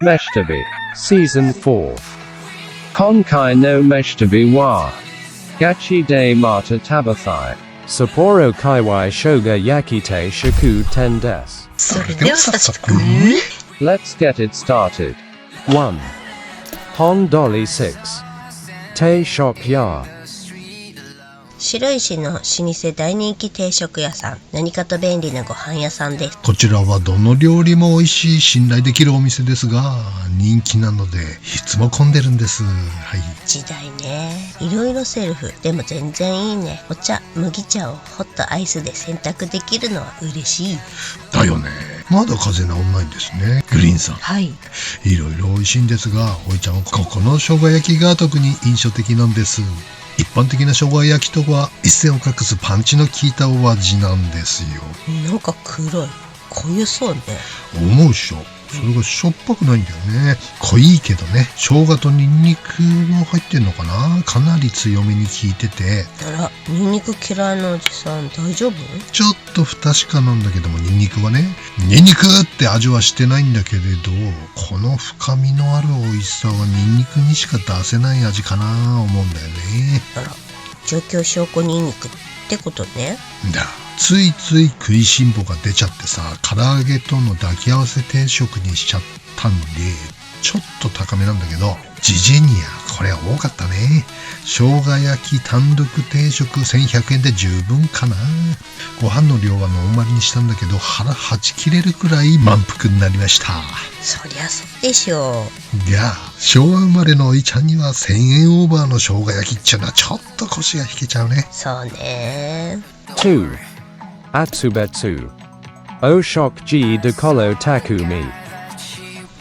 Meshtabi, Season 4. Konkai no Meshtabi wa Gachi de Mata Tabathai. Sapporo Kaiwai Shoga Yakite Shaku Ten Des. それでは早速 Let's get it started. 1. Hon Dolly 6. Te Shok Ya. 白石の老舗大人気定食屋さん、何かと便利なご飯屋さんです。こちらはどの料理も美味しい信頼できるお店ですが、人気なのでいつも混んでるんです。はい。時代ね、いろいろセルフでも全然いいね。お茶、麦茶をホットアイスで選択できるのは嬉しいだよね。まだ風邪治んないんですね、グリーンさん。はい。いろいろ美味しいんですが、おいちゃんはここの生姜焼きが特に印象的なんです。一般的な生姜焼きとは一線を画すパンチの効いたお味なんですよ。なんか黒い、濃ゆそうね。思うでしょ。それがしょっぱくないんだよね。濃いけどね、生姜とニンニクも入ってんのかな。かなり強めに効いてて。あら、ニンニク嫌いなおじさん大丈夫？ちょっと不確かなんだけども、ニンニクはね、ニンニクって味はしてないんだけれど、この深みのある美味しさはニンニクにしか出せない味かな思うんだよね。あら、状況証拠ニンニクってことね。だ、ついつい食いしん坊が出ちゃってさ、唐揚げとの抱き合わせ定食にしちゃったんで、ちょっと高めなんだけど、ジジニア、これは多かったね。生姜焼き単独定食1100円で十分かな。ご飯の量はノーマルにしたんだけど、腹はち切れるくらい満腹になりました。そりゃそうでしょう。が、昭和生まれのおいちゃんには1000円オーバーの生姜焼きっちゅうのはちょっと腰が引けちゃうね。そうね。 2. Atsubetsu. Oshok G de Kolo Takumi.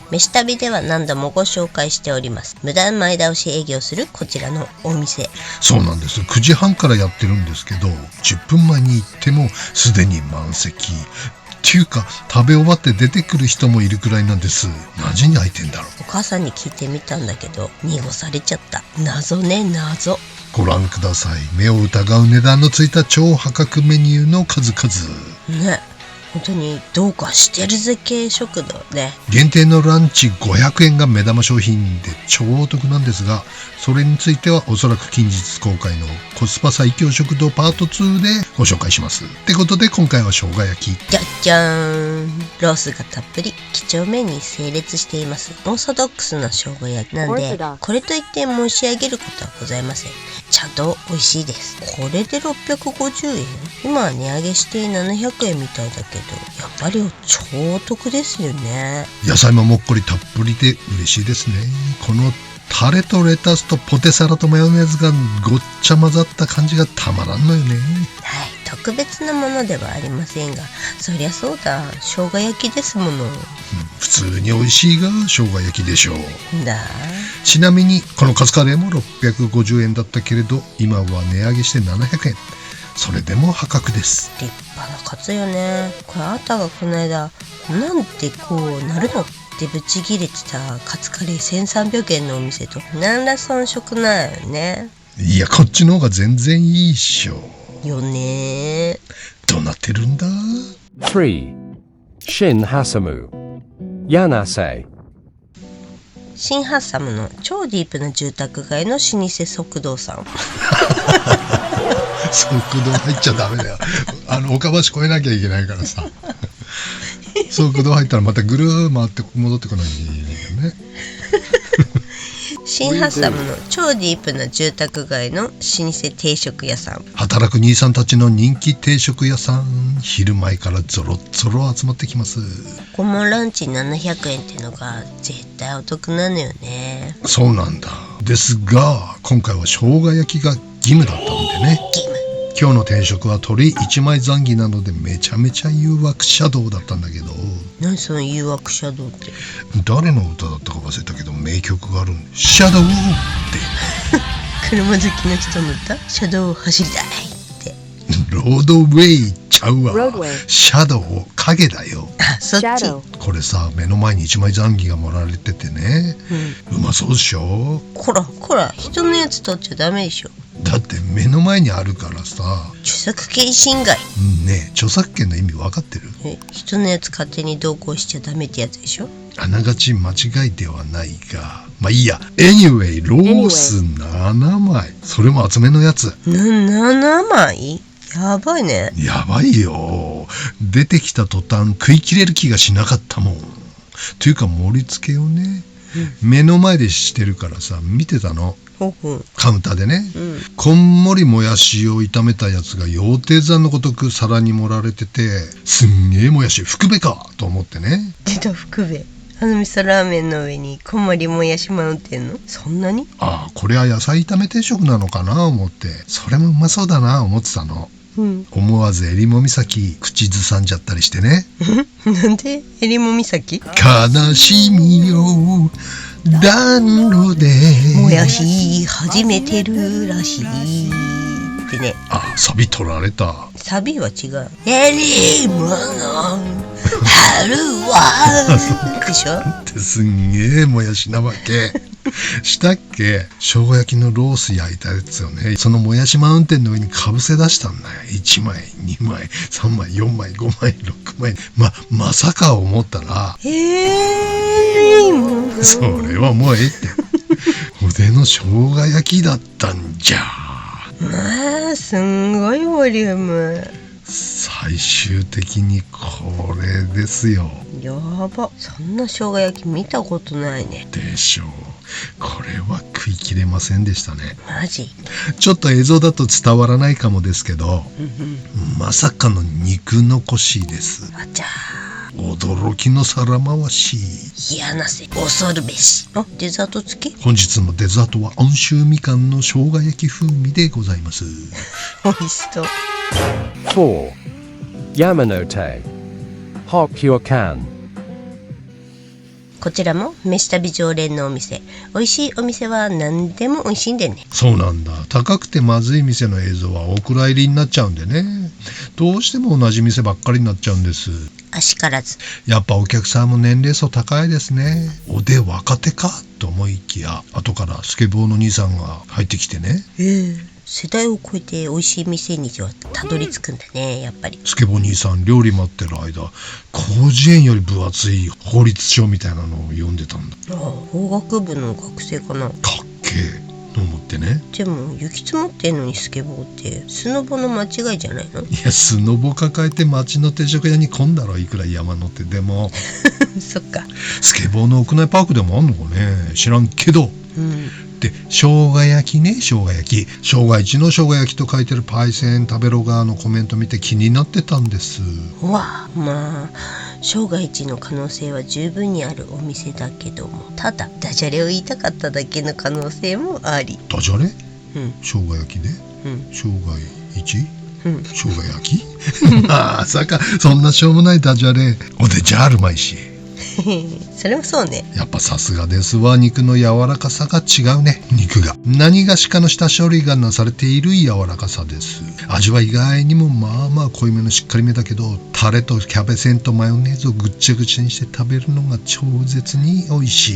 飯旅では何度もご紹介しております。無駄前倒し営業するこちらのお店。そうなんです。9時半からやってるんですけど、10分前に行ってもすでに満席。っていうか、食べ終わって出てくる人もいるくらいなんです。何時に開いてんだろう。お母さんに聞いてみたんだけど、濁されちゃった。謎ね、謎。ご覧ください。目を疑う値段のついた超破格メニューの数々。ね、本当にどうかしてるぜ系食堂ね。限定のランチ500円が目玉商品で超お得なんですが、それについてはおそらく近日公開のコスパ最強食堂パート2でご紹介します。ってことで今回は生姜焼き。じゃじゃーん、ロースがたっぷり几帳面に整列しています。オーソドックスな生姜焼きなんで、これといって申し上げることはございません。ちゃんと美味しいです。これで650円、今は値上げして700円みたいだけど、やっぱり超お得ですよね。野菜ももっこりたっぷりで嬉しいですね。このタレとレタスとポテサラとマヨネーズがごっちゃ混ざった感じがたまらんのよね。はい、特別なものではありませんが、そりゃそうだ、生姜焼きですもの。普通に美味しいが生姜焼きでしょう。だ、ちなみにこのカツカレーも650円だったけれど、今は値上げして700円。それでも破格です。立派なカツよね。これあんたがこの間なんでこうなるのってブチギレてたカツカレー1300円のお店と何ら遜色ないよね。いや、こっちの方が全然いいっしょ。よね。どうなってるんだ。 3. Shin Hasamu. Yanase. 新ハッサムの超ディープな住宅街の老舗食堂さん。速度入っちゃダメだよ。岡橋越えなきゃいけないからさ。速度入ったらまたぐるー回って戻ってこないといけないよね。新ハッサムの超ディープな住宅街の老舗定食屋さん。働く兄さんたちの人気定食屋さん。昼前からゾロゾロ集まってきます。顧問ランチ700円っていうのが絶対お得なのよね。そうなんだ。ですが今回は生姜焼きが義務だったんでね。義務。今日の定食は鶏1枚ザンギなのでめちゃめちゃ誘惑シャドウだったんだけど。何その誘惑シャドウって。誰の歌だったか忘れたけど名曲があるんで、シャドウって車好きな人の歌、シャドウを走りたいって。ロードウェイちゃうわ。 Roadway シャドウ影だよ。あ、そっち。 Shadow. これさ、目の前に1枚ザンギが盛られててね、うまそうでしょ。こらこら、人のやつ取っちゃダメでしょ。だって目の前にあるからさ。著作権侵害。ねえ、著作権の意味分かってる？人のやつ勝手に同行しちゃダメってやつでしょ。あながち間違いではないが、まあいいや。Anyway、ロース7枚。それも厚めのやつ。7枚？やばいね。やばいよ。出てきた途端食い切れる気がしなかったもん。というか盛り付けをね、目の前でしてるからさ、見てたの。カウンターでね、こんもりもやしを炒めたやつが羊蹄山のごとく皿に盛られてて、すんげえもやし福部かと思ってね。出た、福部。味噌ラーメンの上にこんもりもやしマウンテンの？そんなに？ああ、これは野菜炒め定食なのかな思って、それもうまそうだな思ってたの。思わず襟裳岬口ずさんじゃったりしてね。なんで襟裳岬？悲しみよ暖炉でもやし始めてるらしいってね。あ、サビ取られた。サビは違う。襟裳の春はでしょ。ってすんげえもやしなわけ。したっけ？生姜焼きのロース焼いたやつをね、そのもやしマウンテンの上にかぶせ出したんだよ。1枚2枚3枚4枚5枚6枚。まさか思ったら、それはもうええって。腕の生姜焼きだったんじゃ。まあすんごいボリューム。最終的にこれですよ。やば、そんな生姜焼き見たことないね。でしょう。これは食い切れませんでしたね。マジ？ちょっと映像だと伝わらないかもですけど、まさかの肉残しです。あちゃー。驚きの皿回し。嫌なせ恐るべし。あ、デザート付き？本日のデザートは温州みかんの生姜焼き風味でございます。美味しそう。4. Yamanote Hot Pure Can。こちらも飯旅常連のお店。美味しいお店は何でも美味しいんでね。そうなんだ。高くてまずい店の映像はお蔵入りになっちゃうんでね。どうしても同じ店ばっかりになっちゃうんです。あしからず。やっぱお客さんも年齢層高いですね。おで若手かと思いきや、後からスケボーの兄さんが入ってきてね。世代を超えて美味しい店にはたどり着くんだね、やっぱり。スケボー兄さん料理待ってる間、広辞苑より分厚い法律書みたいなのを読んでたんだ。法学部の学生かな。かっけえと思ってね。でも雪積もってんのにスケボーってスノボの間違いじゃないの？いや、スノボ抱えて町の定食屋に混んだろ、いくら山乗って。でもそっか。スケボーの屋内パークでもあんのかね、知らんけど。で、生姜焼きね、生姜焼き。生姜一の生姜焼きと書いてるパイセン食べロガーのコメント見て気になってたんです。わあ、まあ生姜一の可能性は十分にあるお店だけども、ただダジャレを言いたかっただけの可能性もあり。ダジャレ？生姜焼きで？生姜一？生姜焼き？まさかそんなしょうもないダジャレおでじゃあるまいし。それもそうね。やっぱさすがですわ。肉の柔らかさが違うね。肉が何がしかの下処理がなされている柔らかさです。味は意外にもまあまあ濃いめのしっかりめだけど、タレとキャベセンとマヨネーズをぐっちゃぐちゃにして食べるのが超絶に美味し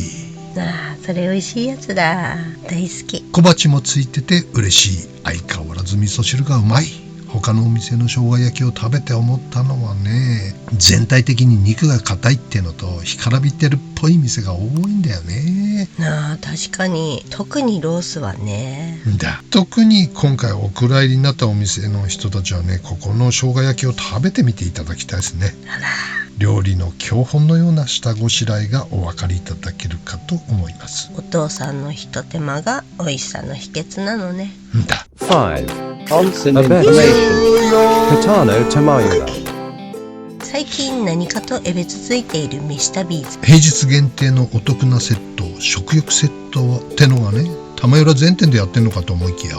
い。ああ、それ美味しいやつだ。大好き。小鉢もついてて嬉しい。相変わらず味噌汁がうまい。他のお店の生姜焼きを食べて思ったのはね、全体的に肉が硬いってのと干からびてるっぽい店が多いんだよね。ああ、確かに。特にロースはね。特に今回お蔵入りになったお店の人たちはね、ここの生姜焼きを食べてみていただきたいですね。あら。料理の教本のような下ごしらえがお分かりいただけるかと思います。お父さんのひと手間が美味しさの秘訣なのね。5. Onsen Abet information. Katano Tamayura。最近何かとえべつついている飯旅ーズ。平日限定のお得なセット、食欲セットってのがね、玉浦全店でやってんのかと思いきや、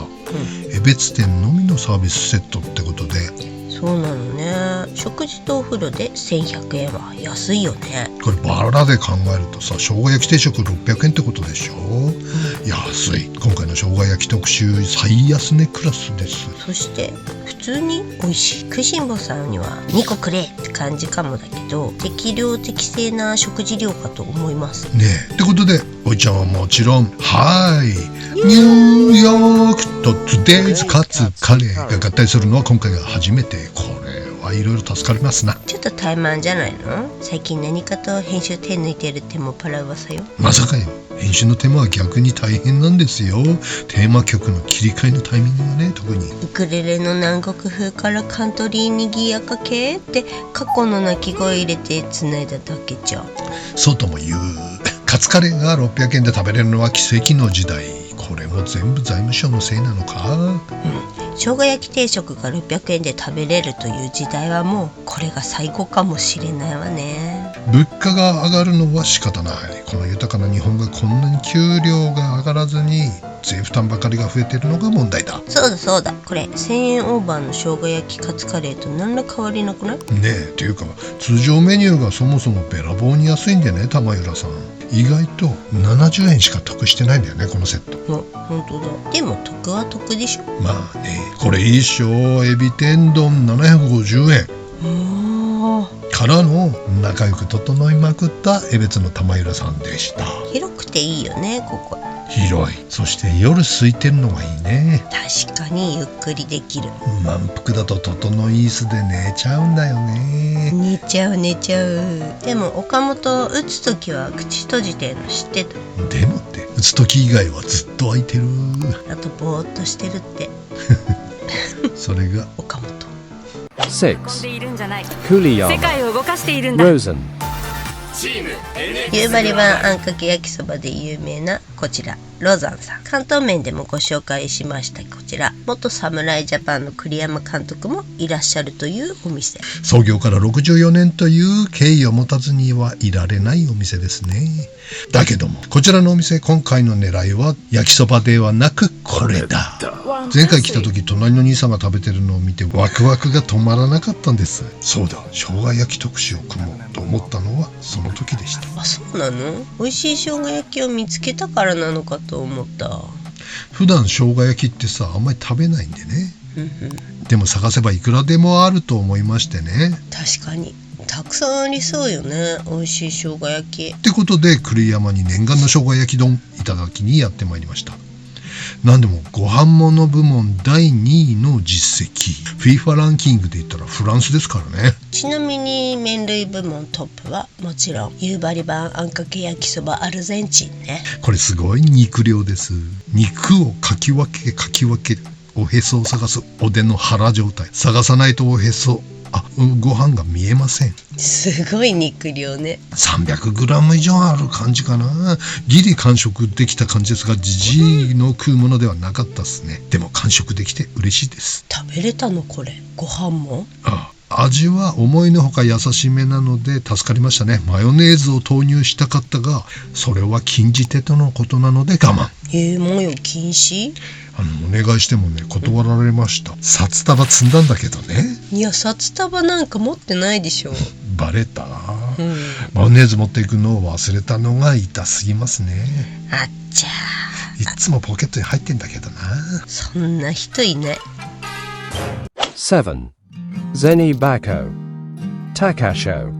江別店のみのサービスセットってことで。そうなのね。食事とお風呂で1100円は安いよね。これバラで考えるとさ、生姜焼き定食600円ってことでしょ。安い。今回の生姜焼き特集最安値クラスです。そして普通に美味しい。食いしん坊さんには2個くれって感じかもだけど、適量適正な食事量かと思いますね。ってことでおいちゃんはもちろん、はい、ニューヨークとトゥデイズカツカレーが合体するのは今回が初めて。これはいろいろ助かりますな。ちょっと怠慢じゃないの？最近何かと編集手抜いてるってもパラ噂よ。まさかよ。編集の手間は逆に大変なんですよ。テーマ曲の切り替えのタイミングがね、特に。ウクレレの南国風からカントリーにぎやか系って過去の鳴き声入れて繋いだだけじゃ。そうとも言う。カツカレーが600円で食べれるのは奇跡の時代。これも全部財務省のせいなのか。生姜焼き定食が600円で食べれるという時代はもうこれが最後かもしれないわね。物価が上がるのは仕方ない。この豊かな日本がこんなに給料が上がらずに税負担ばかりが増えてるのが問題だ。そうだそうだ、これ1000円オーバーの生姜焼きカツカレーと何ら変わりなくない？ねえ、っていうか通常メニューがそもそもべらぼうに安いんでね、玉浦さん。意外と70円しか得してないんだよね、このセット。本当だ。でも得は得でしょ。まあね、これいいっしょ。エビ天丼750円からの仲良く整いまくった江別の玉浦さんでした。広くていいよね、ここ。広い。そして夜空いてるのがいいね。確かにゆっくりできる。満腹だと整い椅子で寝ちゃうんだよね。寝ちゃう。でも岡本打つときは口閉じてるの知ってた？でもって打つ時以外はずっと開いてる。あとぼーっとしてるってそれが岡本。6. Kuliyama 世界を動かしているんだ。 Rosen 夕張版あんかけ焼きそばで有名なこちらロザンさん。関東麺でもご紹介しましたこちら元侍ジャパンの栗山監督もいらっしゃるというお店。創業から64年という経緯を持たずにはいられないお店ですね。だけどもこちらのお店、今回の狙いは焼きそばではなくこれだ。前回来た時隣の兄さんが食べてるのを見てワクワクが止まらなかったんです。そうだ、生姜焼き特集を組もうと思ったのはその時でした。あ、そうなの？美味しい生姜焼きを見つけたからなのかと思った。普段生姜焼きってさ、あんまり食べないんでねでも探せばいくらでもあると思いましてね。確かにたくさんありそうよね、美味しい生姜焼き。ってことで栗山に念願の生姜焼き丼いただきにやってまいりました。なんでもご飯物部門第2位の実績。FIFA ランキングで言ったらフランスですからね。ちなみに麺類部門トップはもちろん夕張版あんかけ焼きそばアルゼンチンね。これすごい肉量です。肉をかき分けおへそを探すおでの腹状態。探さないとおへそご飯が見えません。すごい肉量ね。 300g 以上ある感じかな。ギリ完食できた感じですが、じじいの食うものではなかったですね。でも完食できて嬉しいです。食べれたのこれ？ご飯も？味は思いのほか優しめなので助かりましたね。マヨネーズを投入したかったが、それは禁じ手とのことなので我慢。もう禁止？お願いしてもね断られました。札束積んだんだけどね。いや札束なんか持ってないでしょ。バレた。マヨネーズ持っていくのを忘れたのが痛すぎますね。あっちゃー。いつもポケットに入ってんだけどな。そんな人いない。 7. Zenibako Takasho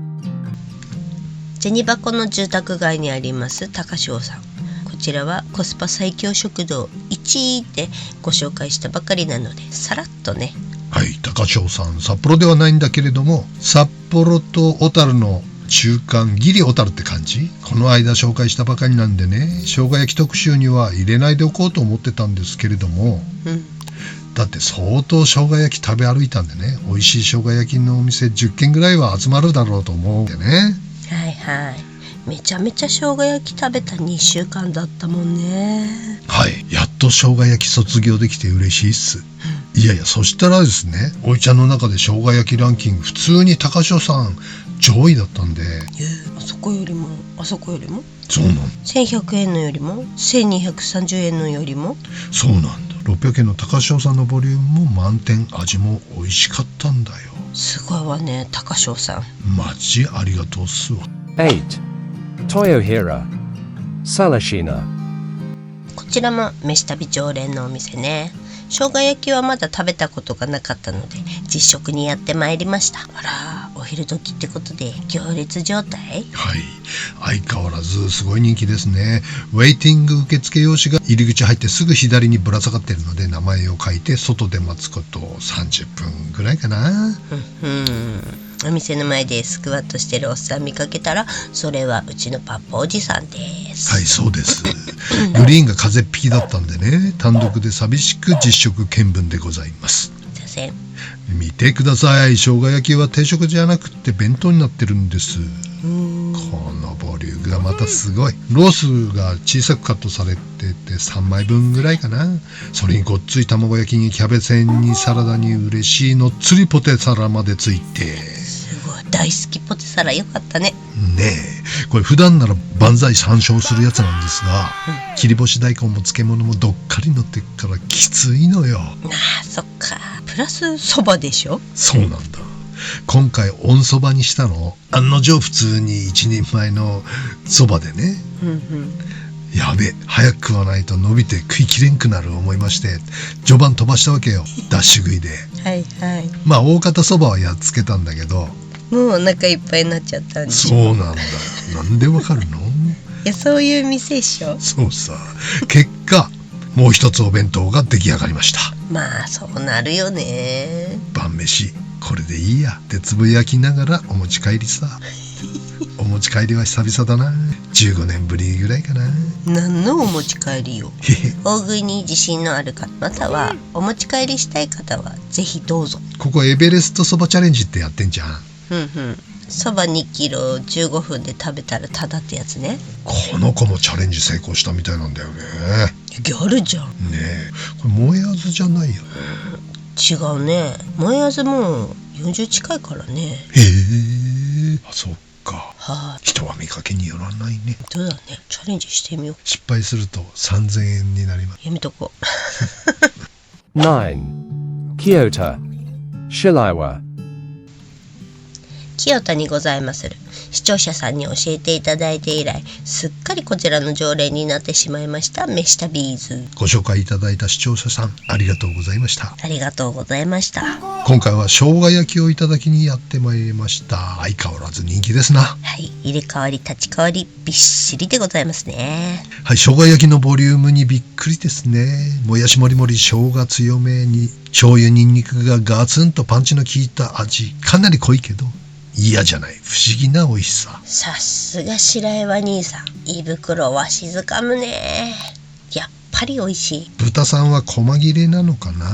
銭箱の住宅街にあります高翔さん。こちらはコスパ最強食堂1位でご紹介したばかりなのでさらっとね。はい、高翔さん札幌ではないんだけれども、札幌と小樽の中間、ギリ小樽って感じ。この間紹介したばかりなんでね、生姜焼き特集には入れないでおこうと思ってたんですけれども、だって相当生姜焼き食べ歩いたんでね、美味しい生姜焼きのお店10軒ぐらいは集まるだろうと思うんでね。めちゃめちゃ生姜焼き食べた2週間だったもんね。はい、やっと生姜焼き卒業できて嬉しいっす。いやそしたらですね、おいちゃんの中で生姜焼きランキング普通に高翔さん上位だったんで。あそこよりもそうなんだ。1100円のよりも1230円のよりもそうなんだ。600円の高翔さんのボリュームも満点、味も美味しかったんだよ。すごいわね高翔さん。マジありがとうっすわ。 8. Toyohira Salashina こちらも飯旅常連のお店ね。生姜焼きはまだ食べたことがなかったので実食にやってまいりました。あら美味昼時ってことで行列状態。はい、相変わらずすごい人気ですね。ウェイティング受付用紙が入り口入ってすぐ左にぶら下がってるので、名前を書いて外で待つこと30分ぐらいかな。お店の前でスクワットしてるおっさん見かけたら、それはうちのパパおじさんです。はい、そうです。グリーンが風邪っ引きだったんでね、単独で寂しく実食見分でございます。すいません。見てください。生姜焼きは定食じゃなくって弁当になってるんです。このボリュームがまたすごい。ロースが小さくカットされてて3枚分ぐらいかな。それにごっつい卵焼きにキャベツにサラダに嬉しいのっつりポテサラまでついて、すごい大好きポテサラ。よかったね。ねえ、これ普段なら万歳参照するやつなんですが、切り干し大根も漬物もどっかり乗ってっからきついのよ。ああ、そっか。プラスそばでしょ。そうなんだ。今回温そばにしたの。案の定普通に一人前のそばでね、やべ、早く食わないと伸びて食いきれんくなる思いまして、序盤飛ばしたわけよ、ダッシュ食いで。はいはい。まあ大方そばはやっつけたんだけど、もうお腹いっぱいになっちゃったんでしょ。そうなんだ。なんでわかるの？いや、そういう店でしょ。そうさ。結果もう一つお弁当が出来上がりました。まあそうなるよね。晩飯これでいいやってつぶやきながらお持ち帰りさ。お持ち帰りは久々だな。15年ぶりぐらいかな。何のお持ち帰りよ。大食いに自信のある方、またはお持ち帰りしたい方はぜひどうぞ。ここエベレストそばチャレンジってやってんじゃん。そば2キロ15分で食べたらタダってやつね。この子もチャレンジ成功したみたいなんだよね。ギャルじゃん。ねえ、これ燃えあずじゃないよね。違うね。燃えあずもう40近いからね。へえ、あ、そっか。人は見かけによらないね。そうだね。チャレンジしてみよう。失敗すると3000円になります。やめとこ9. Kyoto. Shileiwa. 清田にございまする。視聴者さんに教えていただいて以来、すっかりこちらの常連になってしまいました飯田ビーズ。ご紹介いただいた視聴者さん、ありがとうございました。ありがとうございました。今回は生姜焼きをいただきにやってまいりました。相変わらず人気ですな。はい、入れ替わり立ち替わりびっしりでございますね。はい、生姜焼きのボリュームにびっくりですね。もやしもりもり、生姜強めに醤油にんにくがガツンとパンチの効いた味。かなり濃いけど嫌じゃない、不思議な美味しさ。さすが白岩兄さん、胃袋わしづかむね。やっぱり美味しい。豚さんは細切れなのかな。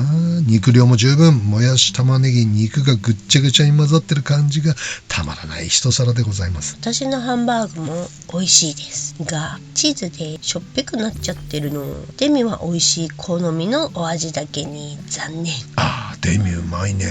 肉量も十分、もやし玉ねぎ肉がぐっちゃぐちゃに混ざってる感じがたまらない一皿でございます。私のハンバーグも美味しいですが、チーズでしょっぺくなっちゃってるの。デミは美味しい好みのお味だけに残念。デミうまいね。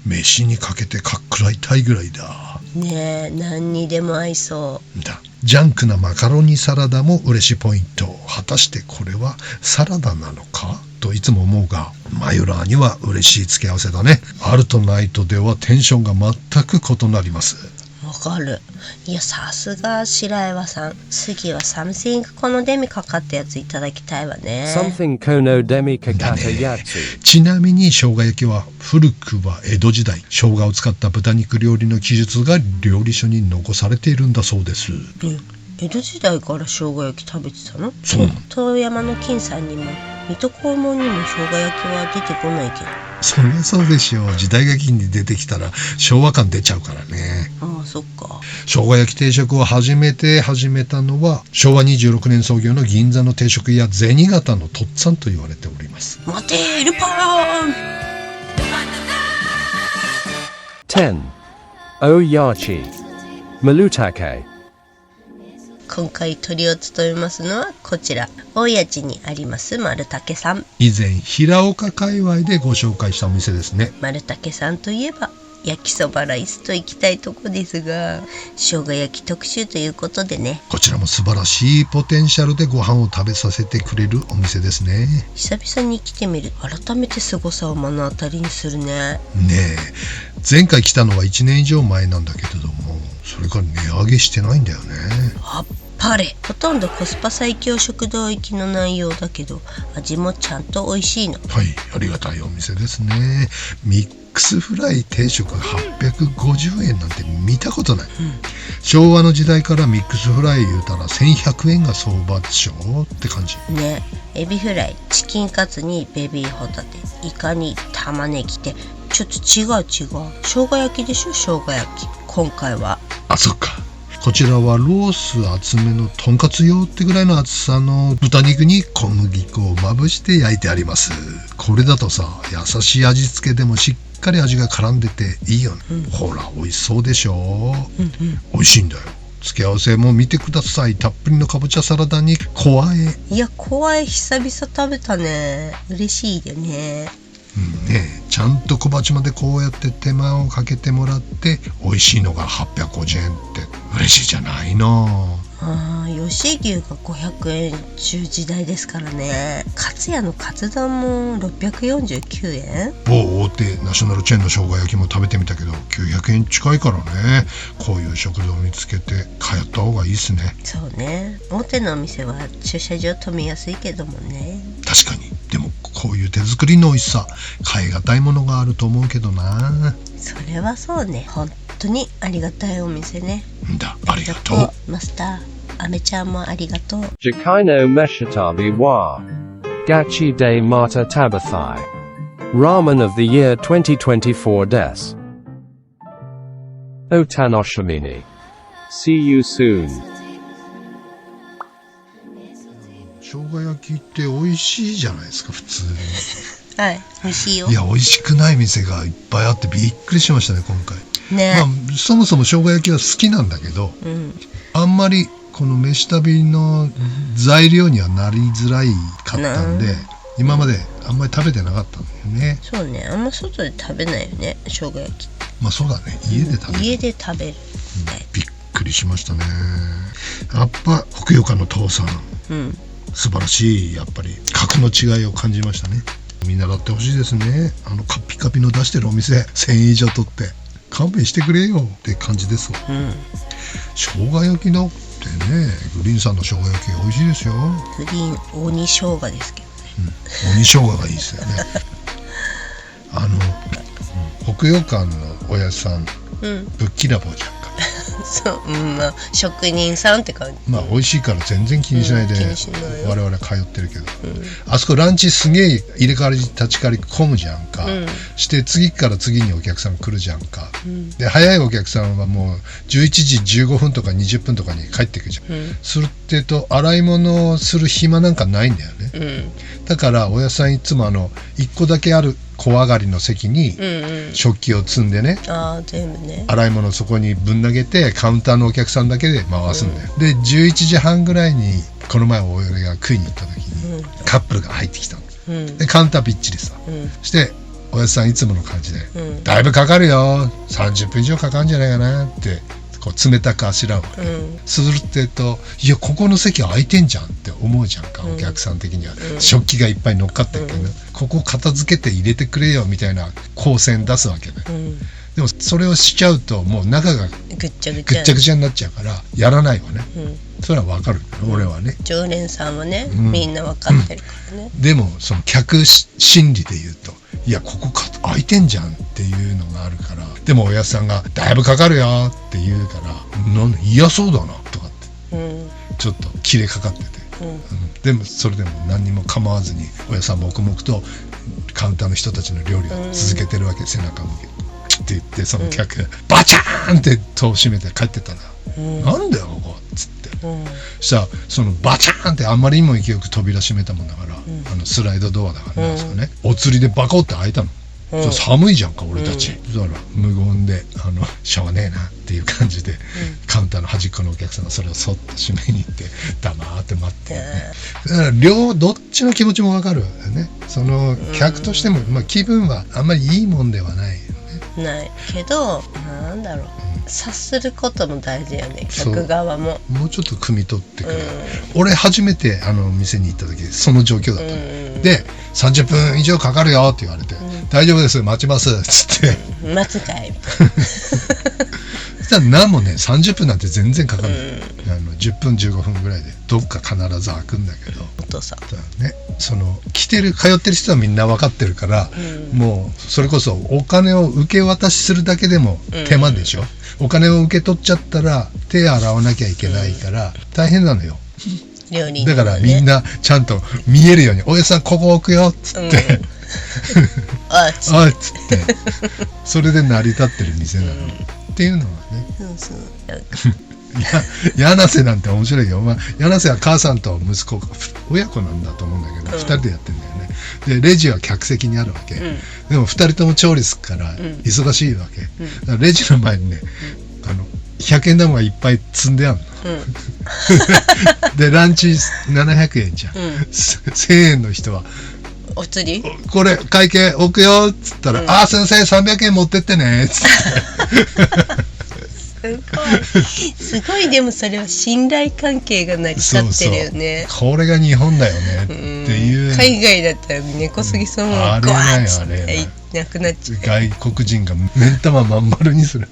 飯にかけてかっくらいたいぐらいだねえ、何にでも合いそうだ。ジャンクなマカロニサラダも嬉しいポイント。果たしてこれはサラダなのかといつも思うが、マヨラーには嬉しい付け合わせだね。あるとないとではテンションが全く異なります。わかる。いや、さすが白岩さん。次はサムシングこのデミかかったやついただきたいわね。 Something kono demi kakata yatsu. ちなみに生姜焼きは古くは江戸時代、生姜を使った豚肉料理の記述が料理書に残されているんだそうです。江戸時代から生姜焼き食べてたの？そう。遠山の金さんにも水戸黄門にも生姜焼きは出てこないけど。そりゃそうでしょう。時代劇に出てきたら昭和感出ちゃうからね。ああ、そっか。生姜焼き定食を始めたのは昭和26年創業の銀座の定食屋銭形のとっつぁんと言われております。待てー、ルパン。 10. Oyachi. Malutake. 今回トリを務めますのはこちら、大谷地にあります丸竹さん。以前平岡界隈でご紹介したお店ですね。丸竹さんといえば焼きそばライスと行きたいとこですが、生姜焼き特集ということでね。こちらも素晴らしいポテンシャルでご飯を食べさせてくれるお店ですね。久々に来てみると改めて凄さを目の当たりにするね。ねえ、前回来たのは1年以上前なんだけれども、それから値上げしてないんだよね。あっぱれ。ほとんどコスパ最強食堂行きの内容だけど、味もちゃんと美味しいの。はい、ありがたいお店ですね。3ックスフライ定食850円なんて見たことない、昭和の時代からミックスフライ言うたら1100円が相場でしょって感じね。エビフライ、チキンカツにベビーホタテ、イカに玉ねぎってちょっと違う。生姜焼きでしょ、生姜焼き。今回はそっか。こちらはロース厚めのとんかつ用ってぐらいの厚さの豚肉に小麦粉をまぶして焼いてあります。これだとさ、優しい味付けでもしっかり味が絡んでていいよね、ほら美味しそうでしょ、美味しいんだよ。付け合わせも見てください。たっぷりのかぼちゃサラダにコアエ。いや、コアエ久々食べたね。嬉しいよね。ちゃんと小鉢までこうやって手間をかけてもらって美味しいのが850円って嬉しいじゃないの。吉牛が500円中時代ですからね。カツ屋のカツ丼も649円。某大手ナショナルチェーンの生姜焼きも食べてみたけど900円近いからね。こういう食堂を見つけて通った方がいいっすね。そうね。大手のお店は駐車場止めやすいけどもね。確かに。でもこういう手作りの美味しさ買い難いものがあると思うけどな。それはそうね。本当にありがたいお店ね。ありがとうマスター。アメちゃんもありがとう。Jakai no Meshitabi wa Gachi de Mata Tabathai. Ramen of the year 2024 des. Otanoshimini. See you soon. 生姜焼きって美味しいじゃないですか普通に。はい、美味しいよ。いや美味しくない店がいっぱいあってびっくりしましたね今回ね。そもそも生姜焼きは好きなんだけど、あんまりこの飯旅の材料にはなりづらいかったんで、今まであんまり食べてなかったんだよね。そうね、あんま外で食べないよね生姜焼き。そうだね、家で食べる。家で食べる、びっくりしましたね。やっぱふくよかの父さん、素晴らしい。やっぱり格の違いを感じましたね。見習ってほしいですね。カピカピの出してるお店1000円以上取って勘弁してくれよって感じですわ。生姜焼きだってね、グリーンさんの生姜焼き美味しいですよ。グリーン鬼生姜ですけどね。鬼生姜がいいですよね。北洋館のおやさん、ぶっきらぼうじゃんか。そう、職人さんって感じ。美味しいから全然気にしないで、我々通ってるけど、あそこランチすげえ入れ替わり立ち替わり混むじゃんか、して次から次にお客さん来るじゃんか、で早いお客さんはもう11時15分とか20分とかに帰ってくるじゃん、するってと洗い物をする暇なんかないんだよね、だからおやさんいつも1個だけある小上がりの席に食器を積んでね、全部ね、洗い物そこにぶん投げてカウンターのお客さんだけで回すんだよ、で11時半ぐらいにこの前俺が食いに行った時にカップルが入ってきたの、でカウンターびっちりさ、しておやつさんいつもの感じで、だいぶかかるよ30分以上かかるんじゃないかなってこう冷たくあしらうわけ、するっていやここの席空いてんじゃんって思うじゃんか、お客さん的には、食器がいっぱい乗っかってるけど、ここ片付けて入れてくれよみたいな光線出すわけね、でもそれをしちゃうともう中がぐっちゃぐちゃになっちゃうからやらないわね、それは分かる、俺はね。常連さんはね、みんな分かってるからね、でもその客心理で言うといやここ空いてんじゃんっていうのがあるから、でもおやつさんがだいぶかかるよって言うから嫌そうだなとかって、ちょっとキレかかってて、でもそれでも何にも構わずにおやつさん黙々とカウンターの人たちの料理を続けてるわけ、背中向けって言ってその客がバチャーンって戸を閉めて帰ってったら、なんだよここっつって、そしたらそのバチャーンってあんまりにも勢いよく扉閉めたもんだから、スライドドアだからなんですかね、お釣りでバコって開いたの、寒いじゃんか俺たち、だから無言でしょうがねえなっていう感じで、カウンターの端っこのお客さんがそれをそっと閉めに行って黙って待ってね、だからどっちの気持ちも分かるよね。その客としても、気分はあんまりいいもんではないよね。ないけどなんだろう、察することも大事よね、客側も。もうちょっと汲み取ってくれ、俺初めて店に行った時その状況だった、で30分以上かかるよって言われて、大丈夫です待ちますっつって待つかいそしたら何もね30分なんて全然かかんない、10分15分ぐらいでどっか必ず開くんだけど、お父さん。ね、その通ってる人はみんな分かってるから、もうそれこそお金を受け渡しするだけでも手間でしょ、お金を受け取っちゃったら手洗わなきゃいけないから大変なのよ。料理だからみんなちゃんと見えるように、おやさんここ置くよっつって、あっつってそれで成り立ってる店なの、っていうのはね。そう柳瀬なんて面白いよ。柳瀬は母さんと息子親子なんだと思うんだけど、2人でやってんだよね。でレジは客席にあるわけ、でも2人とも調理するから忙しいわけ、だからレジの前にね、100円玉がいっぱい積んであるの、でランチ700円じゃん、1000円の人はお釣りこれ会計置くよっつったら、ああ先生300円持ってってねっつってすごいでもそれは信頼関係が成り立ってるよね。そうこれが日本だよねっていう。海外だったら根こそぎそのままゴワッっていなくなっちゃう。外国人が目ん玉まん丸にする。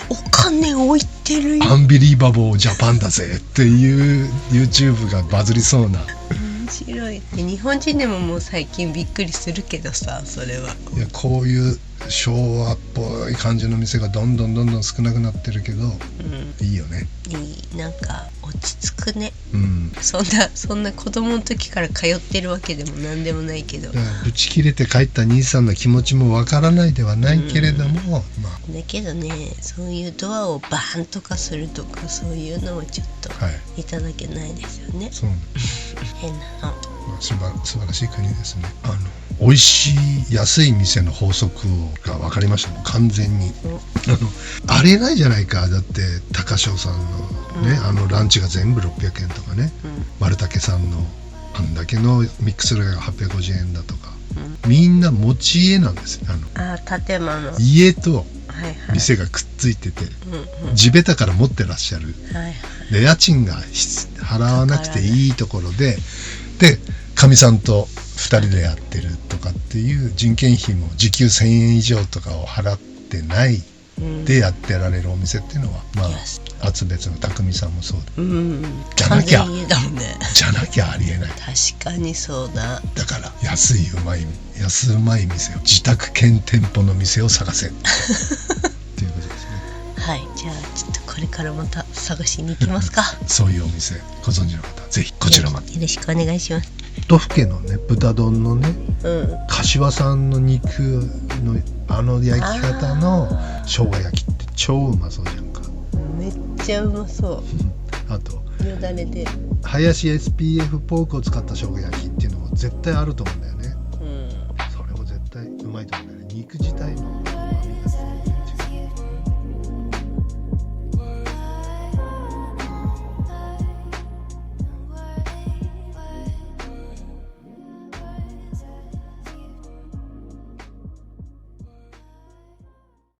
お金置いてるよ。アンビリーバボージャパンだぜっていう YouTube がバズりそうな。面白い。日本人でももう最近びっくりするけどさ、それは。いやこういう昭和っぽい感じの店がどんどん少なくなってるけど、いいよね。いい、なんか落ち着くね。そんな子供の時から通ってるわけでもなんでもないけど。ぶち切れて帰った兄さんの気持ちもわからないではないけれども、だけどね、そういうドアをバーンとかするとかそういうのはちょっといただけないですよね。そう変なの。素晴らしい国ですね。美味しい安い店の法則が分かりましたもん完全に。ありえないじゃないか。だって高翔さんのね、ランチが全部600円とかね、丸竹さんのあんだけのミックスルーが850円だとか、みんな持ち家なんですよ。建物家と店がくっついてて、地べたから持ってらっしゃる、で家賃が払わなくていいところでかみさんと2人でやってるとかっていう人件費も時給1000円以上とかを払ってないでやってられるお店っていうのは、厚別の匠さんもそうだ、じゃなきゃありえない。確かにそうだ。だから安うまい店を自宅兼店舗の店を探せっていうことですね。はい、じゃあちょっとこれからまた探しに行きますか。そういうお店ご存知の方ぜひこちらまでよろしくお願いします。都府県のね豚丼のね、柏産の肉の焼き方の生姜焼きって超うまそうじゃんか。めっちゃうまそう。あとよだれで林 SPF ポークを使った生姜焼きっていうのも絶対あると思うんだよね。それも絶対うまいと思うんだよね。肉自体の